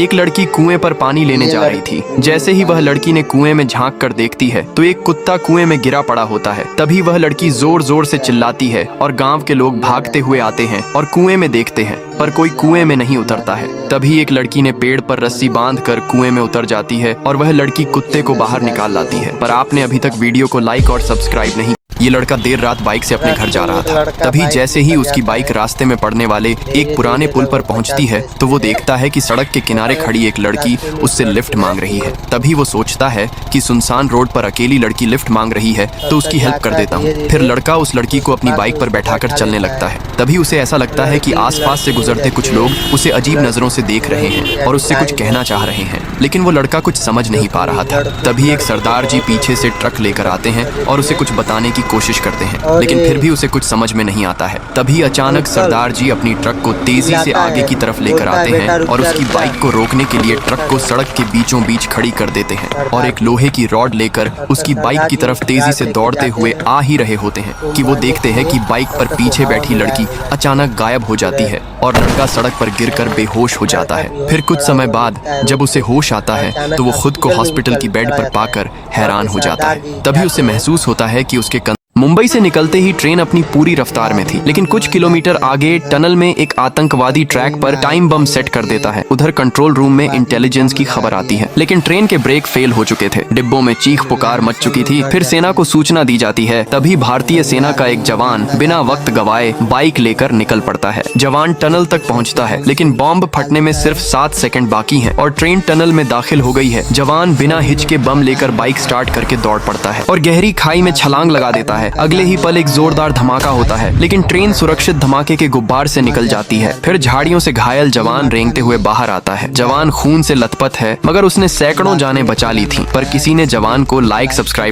एक लड़की कुएं पर पानी लेने जा रही थी। जैसे ही वह लड़की ने कुएं में झांक कर देखती है तो एक कुत्ता कुएं में गिरा पड़ा होता है। तभी वह लड़की जोर जोर से चिल्लाती है और गांव के लोग भागते हुए आते हैं और कुएं में देखते हैं, पर कोई कुएं में नहीं उतरता है। तभी एक लड़की ने पेड़ पर रस्सी बांध कर कुएं में उतर जाती है और वह लड़की कुत्ते को बाहर निकाल लाती है। पर आपने अभी तक वीडियो को लाइक और सब्सक्राइब नहीं। ये लड़का देर रात बाइक से अपने घर जा रहा था। तभी जैसे ही उसकी बाइक रास्ते में पड़ने वाले एक पुराने पुल पर पहुंचती है तो वो देखता है कि सड़क के किनारे खड़ी एक लड़की उससे लिफ्ट मांग रही है। तभी वो सोचता है कि सुनसान रोड पर अकेली लड़की लिफ्ट मांग रही है तो उसकी हेल्प कर देता हूँ। फिर लड़का उस लड़की को अपनी बाइक पर बैठाकर चलने लगता है। तभी उसे ऐसा लगता है कि आसपास से गुजरते कुछ लोग उसे अजीब नजरों से देख रहे हैं और उससे कुछ कहना चाह रहे हैं, लेकिन वो लड़का कुछ समझ नहीं पा रहा था। तभी एक सरदार जी पीछे से ट्रक लेकर आते हैं और उसे कुछ बताने की कोशिश करते हैं, लेकिन फिर भी उसे कुछ समझ में नहीं आता है। तभी अचानक सरदार जी अपनी ट्रक को तेजी से आगे की तरफ लेकर आते हैं और उसकी बाइक को रोकने के लिए ट्रक को सड़क के बीचों बीच खड़ी कर देते हैं और एक लोहे की रॉड लेकर उसकी बाइक की तरफ तेजी से दौड़ते हुए आ ही रहे होते हैं कि वो देखते हैं कि बाइक पर पीछे बैठी लड़की अचानक गायब हो जाती है और लड़का सड़क पर गिरकर बेहोश हो जाता है। फिर कुछ समय बाद जब उसे होश आता है तो वो खुद को हॉस्पिटल की बेड पर पाकर हैरान हो जाता है। तभी उसे महसूस होता है कि उसके मुंबई से निकलते ही ट्रेन अपनी पूरी रफ्तार में थी, लेकिन कुछ किलोमीटर आगे टनल में एक आतंकवादी ट्रैक पर टाइम बम सेट कर देता है। उधर कंट्रोल रूम में इंटेलिजेंस की खबर आती है, लेकिन ट्रेन के ब्रेक फेल हो चुके थे। डिब्बों में चीख पुकार मच चुकी थी। फिर सेना को सूचना दी जाती है। तभी भारतीय सेना का एक जवान बिना वक्त गवाए बाइक लेकर निकल पड़ता है। जवान टनल तक पहुँचता है, लेकिन बॉम्ब फटने में सिर्फ 7 सेकंड बाकी है और ट्रेन टनल में दाखिल हो गई है। जवान बिना हिचके बम लेकर बाइक स्टार्ट करके दौड़ पड़ता है और गहरी खाई में छलांग लगा देता है। अगले ही पल एक जोरदार धमाका होता है, लेकिन ट्रेन सुरक्षित धमाके के गुब्बार से निकल जाती है। फिर झाड़ियों से घायल जवान रेंगते हुए बाहर आता है। जवान खून से लथपथ है, मगर उसने सैकड़ों जानें बचा ली थी, पर किसी ने जवान को लाइक सब्सक्राइब